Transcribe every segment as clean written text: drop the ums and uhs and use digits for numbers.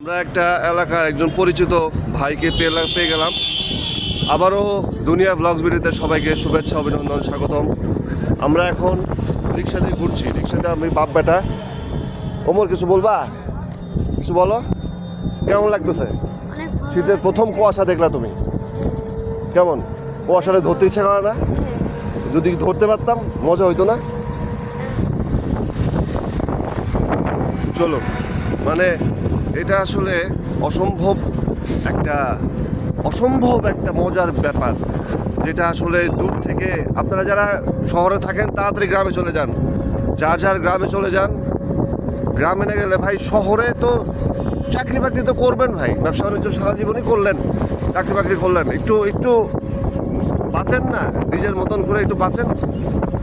আমরা একটা এলাকার একজন পরিচিত ভাইকে পেয়ে গেলাম। আবারও দুনিয়া ব্লগস ভিডিওতে সবাইকে শুভেচ্ছা, অভিনন্দন, স্বাগতম। আমরা এখন রিক্সাতে ঘুরছি। রিক্সাতে আমি বাপ বেটা। ওমর, কিছু বলবা? কিছু বলো। কেমন লাগতেছে? শীতের প্রথম কুয়াশা দেখলা তুমি? কেমন? কুয়াশাটা ধরতে ইচ্ছা করে না? যদি ধরতে পারতাম মজা হইতো না? চলো, মানে এটা আসলে অসম্ভব একটা মজার ব্যাপার, যেটা আসলে দূর থেকে আপনারা যারা শহরে থাকেন তাড়াতাড়ি গ্রামে চলে যান, যার গ্রামে চলে যান। গ্রামে না গেলে ভাই শহরে তো চাকরি বাকরি তো করবেন ভাই, ব্যবসা বাণিজ্য সারা জীবনই করলেন, চাকরি বাকরি করলেন, একটু বাঁচেন না, নিজের মতন করে একটু বাঁচেন।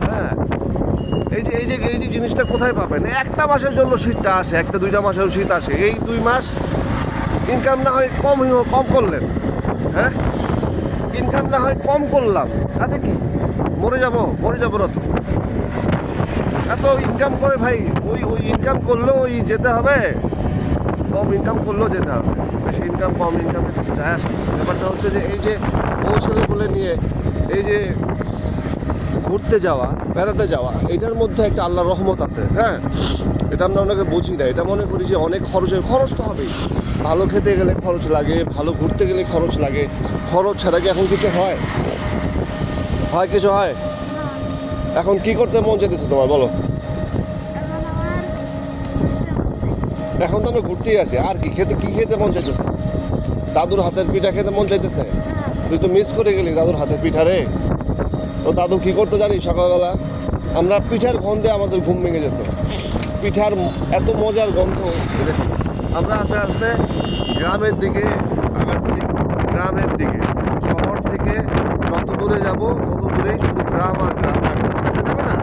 হ্যাঁ, এই যে জিনিসটা কোথায় পাবেন? একটা মাসের জন্য শীতটা আসে, একটা দুইটা মাসেও শীত আসে। এই 2 মাস ইনকাম না হয় কম করলেন। হ্যাঁ, ইনকাম না হয় কম করলাম, তাতে কি মরে যাবো না তো। এত ইনকাম করে ভাই, ওই ইনকাম করলেও ওই যেতে হবে, কম ইনকাম করলেও যেতে হবে। বেশি ইনকাম কম ইনকামে কিছু যায় আসে না। ব্যাপারটা হচ্ছে যে এই যে ছেলেগুলো নিয়ে এই যে ঘুরতে যাওয়া, বেড়াতে যাওয়া, এটার মধ্যে একটা আল্লাহর রহমত আছে। হ্যাঁ, এটা আমরা অনেকে বুঝি না। এটা মনে করি যে অনেক খরচ তো হবেই। ভালো খেতে গেলে খরচ লাগে, ভালো ঘুরতে গেলে খরচ লাগে। খরচ ছাড়া কি এখন কিছু হয়? কিছু হয়? এখন কি করতে মন চাইতেছে তোমার, বলো? এখন তো আমরা ঘুরতেই আছি, আর কি খেতে মন চাইতেছে? দাদুর হাতের পিঠা খেতে মন চাইতেছে? তুই তো মিস করে গেলি দাদুর হাতের পিঠা রে। তো দাদু কি করতে জানি? সকালবেলা আমরা পিঠার গন্ধে আমাদের ঘুম ভেঙে যেত। পিঠার এত মজার গন্ধ। আমরা আস্তে আস্তে গ্রামের দিকে আগাচ্ছি, গ্রামের দিকে। শহর থেকে যত দূরে যাব তত দূরেই শুধু গ্রাম আর গ্রাম, দেখা যাবে না।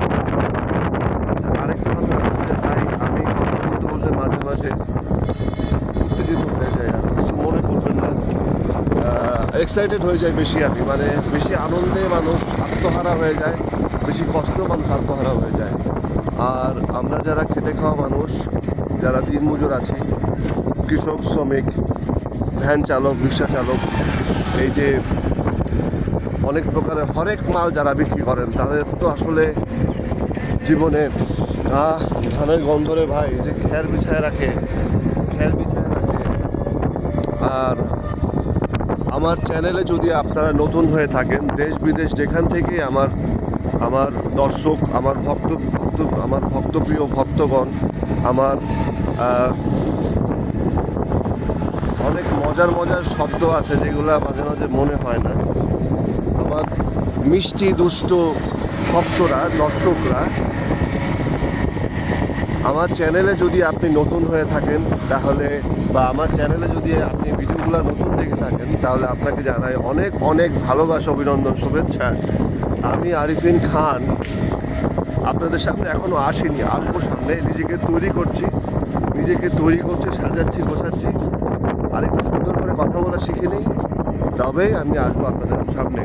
আচ্ছা, আরেকটা কথা হচ্ছে যে ভাই, আমি কথা বলতে মাঝে মাঝে উত্তেজিত হয়ে যাই। আর কিছু মনে করবেন না, এক্সাইটেড হয়ে যায় বেশি। আমি মানে বেশি আনন্দে মানুষ আত্মহারা হয়ে যায়, বেশি কষ্ট মানুষ আত্মহারা হয়ে যায়। আর আমরা যারা খেটে খাওয়া মানুষ, যারা দিনমজুর আছি, কৃষক, শ্রমিক, ভ্যান চালক, রিক্সা চালক, এই যে অনেক প্রকারের হরেক মাল যারা বিক্রি করেন, তাদের তো আসলে জীবনে ধানের গন্ধরে ভাই এই যে খের বিছায় রাখে। আর আমার চ্যানেলে যদি আপনারা নতুন হয়ে থাকেন, দেশ বিদেশ যেখান থেকে আমার দর্শক, আমার ভক্তপ্রিয় ভক্তগণ, আমার অনেক মজার শব্দ আছে যেগুলো মাঝে মাঝে মনে হয় না। আমার মিষ্টি দুষ্ট ভক্তরা, দর্শকরা, আমার চ্যানেলে যদি আপনি নতুন হয়ে থাকেন তাহলে, বা আমার চ্যানেলে যদি আপনি ভিডিওগুলো নতুন দেখে থাকেন, তাহলে আপনাকে জানাই অনেক ভালোবাসা, অভিনন্দন, শুভেচ্ছা। আমি আরিফিন খান আপনাদের সামনে এখনও আসিনি, আসবো সামনে। নিজেকে তৈরি করছি, সাজাচ্ছি, গোছাচ্ছি, আর একটু সুন্দর করে কথা বলা শিখে নিই, তবেই আমি আসবো আপনাদের সামনে।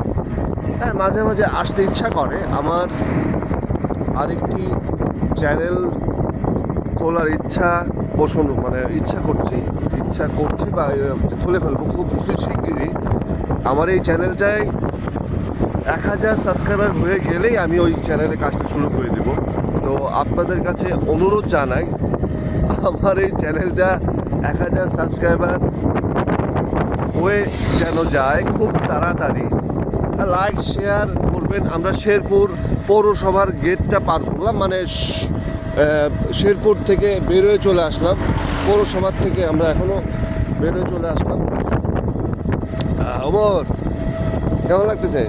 হ্যাঁ, মাঝে মাঝে আসতে ইচ্ছা করে। আমার আরেকটি চ্যানেল খোলার ইচ্ছা করছি বা খুলে ফেলবো খুব শিগগিরই। আমার এই চ্যানেলটায় 1000 সাবস্ক্রাইবার হয়ে গেলেই আমি ওই চ্যানেলে কাজটা শুরু করে দেব। তো আপনাদের কাছে অনুরোধ জানাই, আমার এই চ্যানেলটা 1000 সাবস্ক্রাইবার হয়ে যেন যায় খুব তাড়াতাড়ি। লাইক শেয়ার করবেন। আমরা শেরপুর পৌরসভার গেটটা পার করলাম, মানে শেরপুর থেকে বেরোয় চলে আসলাম। পৌরসভার থেকে আমরা এখনও বেরোয় চলে আসলাম। ওমর, কেমন লাগতেছে?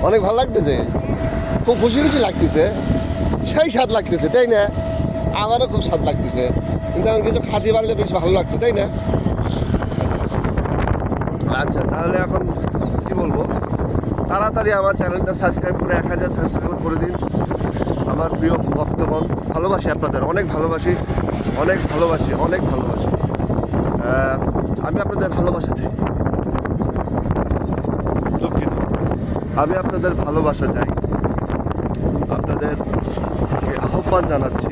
অনেক ভালো লাগতেছে, খুব খুশি লাগতেছে, সেই স্বাদ লাগতেছে, তাই না? আমারও খুব স্বাদ লাগতেছে, কিন্তু আমার কিছু খাতি বাড়লে বেশ ভালো লাগতো, তাই না? আচ্ছা, তাহলে এখন কি বলবো, তাড়াতাড়ি আমার চ্যানেলটা সাবস্ক্রাইব করে 1000 সাবস্ক্রাইব করে দিন। আমার প্রিয় ভক্তগণ, ভালোবাসি আপনাদের, অনেক ভালোবাসি। আমি আপনাদের ভালোবাসা চাই, দুঃখিত, আমি আপনাদের ভালোবাসা চাই। আপনাদেরকে আহ্বান জানাচ্ছি,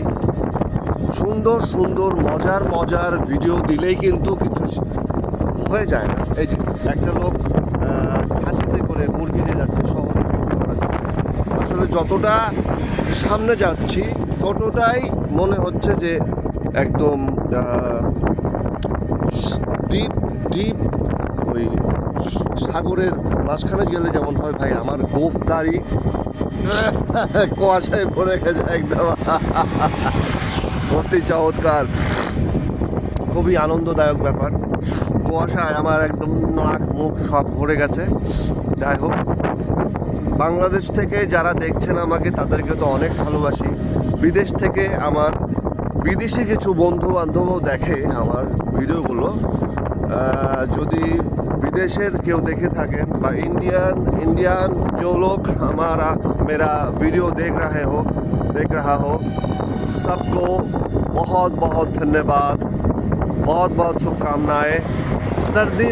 সুন্দর সুন্দর মজার মজার ভিডিও দিলেই কিন্তু কিছু হয়ে যায় না। এই যে একটা লোক খাঁচিতে করে মুরগি নিয়ে যাচ্ছে শহরে বিক্রি করার জন্য। আসলে যতটা সামনে যাচ্ছি ততটাই মনে হচ্ছে যে একদম ডিপ ডিপ ওই সাগরের মাঝখানে গেলে যেমন হয় ভাই, আমার গোফ দাড়ি কুয়াশায় ভরে গেছে একদম। অতি চমৎকার, খুবই আনন্দদায়ক ব্যাপার। কুয়াশায় আমার একদম নাক মুখ সব ভরে গেছে। যাই হোক, বাংলাদেশ থেকে যারা দেখছেন আমাকে তাদেরকে তো অনেক ভালোবাসি। বিদেশ থেকে আমার বিদেশি কিছু বন্ধু বান্ধবও দেখে আমার ভিডিওগুলো। যদি বিদেশের কেউ দেখে থাকেন বা इंडियन जो लोग हमारा मेरा वीडियो देख रहा हो सबको बहुत बहुत धन्यवाद, बहुत बहुत शुभकामनाएं। सर्दी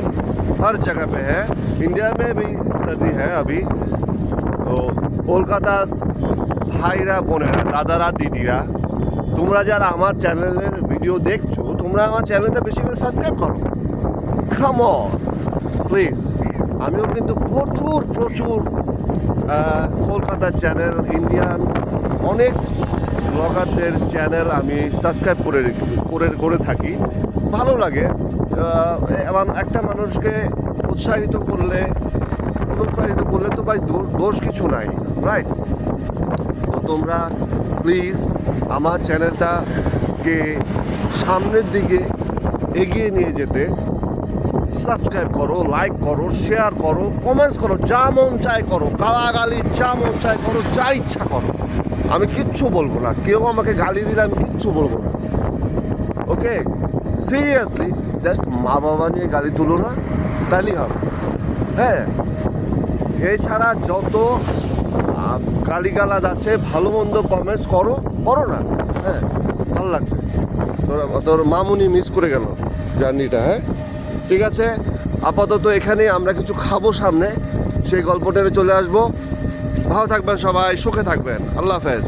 हर जगह पे है, इंडिया में भी सर्दी है अभी। তো কলকাতার ভাইরা বোনেরা দাদারা দিদিরা, তোমরা যারা আমার চ্যানেলের ভিডিও দেখছো তোমরা আমার চ্যানেলটা বেশি করে সাবস্ক্রাইব করো। Come on please. আমিও কিন্তু প্রচুর প্রচুর কলকাতার চ্যানেল, ইন্ডিয়ান অনেক ব্লগারদের চ্যানেল আমি সাবস্ক্রাইব করে থাকি। ভালো লাগে। এবং একটা মানুষকে উৎসাহিত করলে, অনুপ্রাণিত করলে তো ভাই দোষ কিছু নাই, রাইট? তো তোমরা প্লিজ আমার চ্যানেলটাকে সামনের দিকে এগিয়ে নিয়ে যেতে সাবস্ক্রাইব করো, লাইক করো, শেয়ার করো, কমেন্টস করো, যা মন চাই করো, গালাগালি যা মন চাই করো, যা ইচ্ছা করো। আমি কিচ্ছু বলবো না। কেউ আমাকে গালি দিলে আমি কিচ্ছু বলবো না। ওকে, সিরিয়াসলি, জাস্ট মা বাবা নিয়ে গালি তুলো না, তাহলেই হবে। হ্যাঁ, এছাড়া যত গালিগালাজ আছে ভালো মন্দ কমেন্টস করো না। হ্যাঁ, ভালো লাগছে। তোর মামুনি মিস করে গেল জার্নিটা। হ্যাঁ, ঠিক আছে, আপাতত এখানে আমরা কিছু খাবো সামনে, সেই গল্পটা চলে আসবো। ভালো থাকবেন সবাই, সুখে থাকবেন। আল্লাহ হাফেজ।